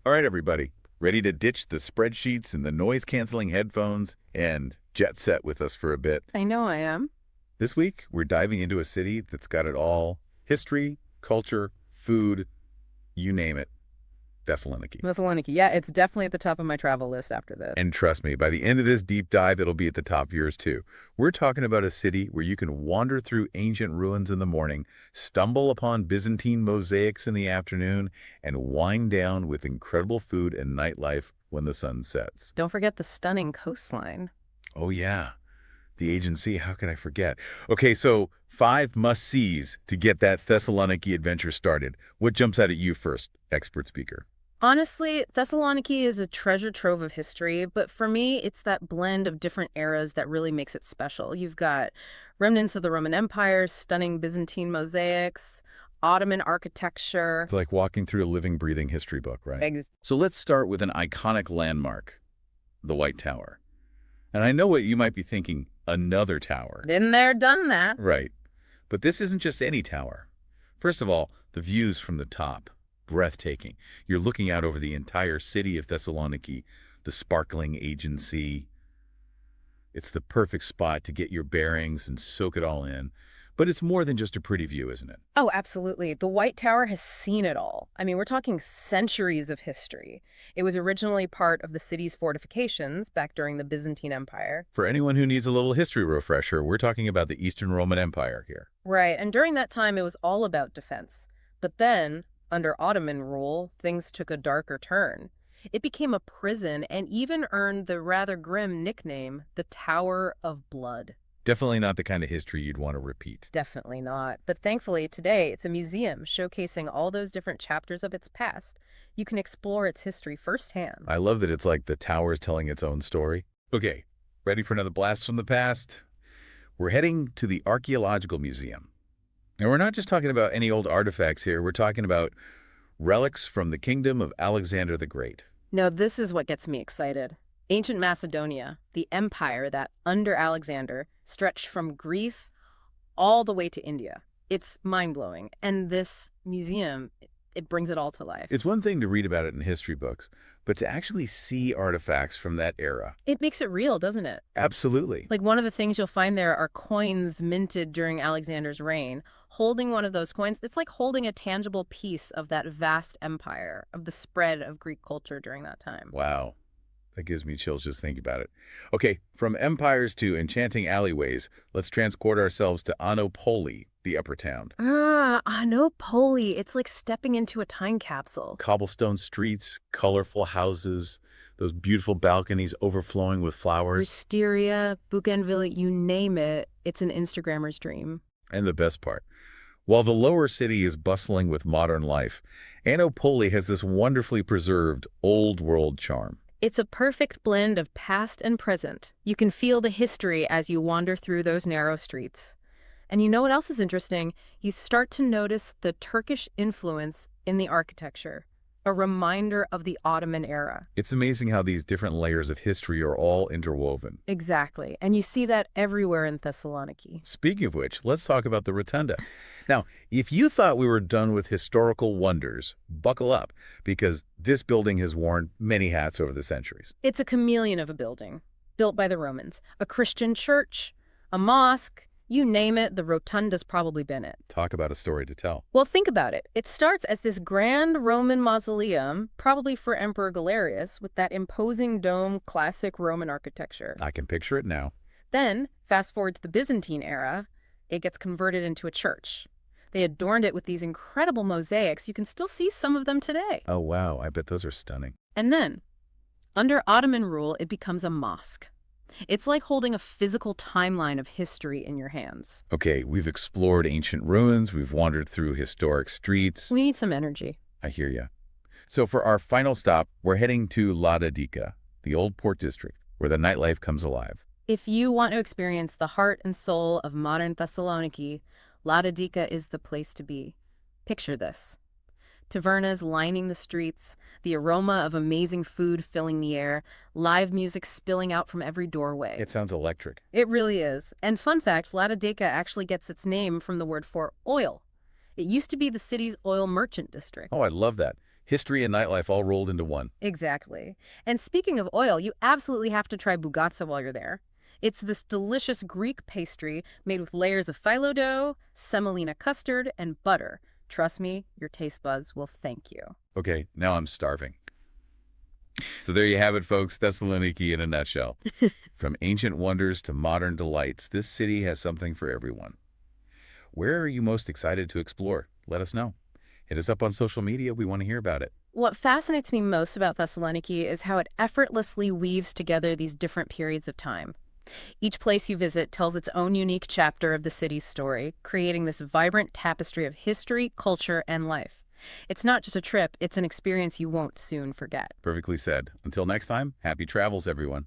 All right, everybody. Ready to ditch the spreadsheets and the noise-canceling headphones and jet set with us for a bit? I know I am. This week, we're diving into a city that's got it all. History, culture, food, you name it. Thessaloniki. Thessaloniki. Yeah, it's definitely at the top of my travel list after this. And trust me, by the end of this deep dive, it'll be at the top of yours too. We're talking about a city where you can wander through ancient ruins in the morning, stumble upon Byzantine mosaics in the afternoon, and wind down with incredible food and nightlife when the sun sets. Don't forget the stunning coastline. Oh, yeah. The agency, how could I forget? Okay, so 5 must-sees to get that Thessaloniki adventure started. What jumps out at you first, expert speaker? Honestly, Thessaloniki is a treasure trove of history, but for me, it's that blend of different eras that really makes it special. You've got remnants of the Roman Empire, stunning Byzantine mosaics, Ottoman architecture. It's like walking through a living, breathing history book, right? Ex- So let's start with an iconic landmark, the White Tower. And I know what you might be thinking, another tower. Been there, done that. Right. But this isn't just any tower. First of all, the views from the top. Breathtaking. You're looking out over the entire city of Thessaloniki, the sparkling Aegean Sea. It's the perfect spot to get your bearings and soak it all in. But it's more than just a pretty view, isn't it? Oh, absolutely. The White Tower has seen it all. I mean, we're talking centuries of history. It was originally part of the city's fortifications back during the Byzantine Empire. For anyone who needs a little history refresher, we're talking about the Eastern Roman Empire here. Right, and during that time, it was all about defense. But then, under Ottoman rule, things took a darker turn. It became a prison and even earned the rather grim nickname, the Tower of Blood. Definitely not the kind of history you'd want to repeat. Definitely not. But thankfully, today, it's a museum showcasing all those different chapters of its past. You can explore its history firsthand. I love that it's like the tower's telling its own story. Okay, ready for another blast from the past? We're heading to the Archaeological Museum. And we're not just talking about any old artifacts here. We're talking about relics from the kingdom of Alexander the Great. Now, this is what gets me excited. Ancient Macedonia, the empire that, under Alexander, stretched from Greece all the way to India. It's mind-blowing. And this museum, it brings it all to life. It's one thing to read about it in history books, but to actually see artifacts from that era. It makes it real, doesn't it? Absolutely. Like, one of the things you'll find there are coins minted during Alexander's reign. Holding one of those coins, it's like holding a tangible piece of that vast empire, of the spread of Greek culture during that time. Wow. That gives me chills just thinking about it. Okay, from empires to enchanting alleyways, let's transport ourselves to Poli, the upper town. I know Poli. It's like stepping into a time capsule. Cobblestone streets, colorful houses, those beautiful balconies overflowing with flowers. Wisteria, Bougainville, you name it, it's an Instagrammer's dream. And the best part, while the lower city is bustling with modern life, Poli has this wonderfully preserved old-world charm. It's a perfect blend of past and present. You can feel the history as you wander through those narrow streets. And you know what else is interesting? You start to notice the Turkish influence in the architecture, a reminder of the Ottoman era. It's amazing how these different layers of history are all interwoven. Exactly. And you see that everywhere in Thessaloniki. Speaking of which, let's talk about the Rotunda. Now, if you thought we were done with historical wonders, buckle up, because this building has worn many hats over the centuries. It's a chameleon of a building, built by the Romans. A Christian church, a mosque, you name it, the Rotunda's probably been it. Talk about a story to tell. Well, think about it. It starts as this grand Roman mausoleum, probably for Emperor Galerius, with that imposing dome, classic Roman architecture. I can picture it now. Then, fast forward to the Byzantine era, it gets converted into a church. They adorned it with these incredible mosaics. You can still see some of them today. Oh, wow. I bet those are stunning. And then, under Ottoman rule, it becomes a mosque. It's like holding a physical timeline of history in your hands. Okay, we've explored ancient ruins. We've wandered through historic streets. We need some energy. I hear ya. So for our final stop, we're heading to Ladadika, the old port district, where the nightlife comes alive. If you want to experience the heart and soul of modern Thessaloniki, Ladadika is the place to be. Picture this. Tavernas lining the streets, the aroma of amazing food filling the air, live music spilling out from every doorway. It sounds electric. It really is. And fun fact, Ladadika actually gets its name from the word for oil. It used to be the city's oil merchant district. Oh, I love that. History and nightlife all rolled into one. Exactly. And speaking of oil, you absolutely have to try bugatsa while you're there. It's this delicious Greek pastry made with layers of phyllo dough, semolina custard, and butter. Trust me, your taste buds will thank you. Okay, now I'm starving. So there you have it, folks. Thessaloniki in a nutshell. From ancient wonders to modern delights, this city has something for everyone. Where are you most excited to explore? Let us know. Hit us up on social media. We want to hear about it. What fascinates me most about Thessaloniki is how it effortlessly weaves together these different periods of time. Each place you visit tells its own unique chapter of the city's story, creating this vibrant tapestry of history, culture, and life. It's not just a trip, it's an experience you won't soon forget. Perfectly said. Until next time, happy travels, everyone.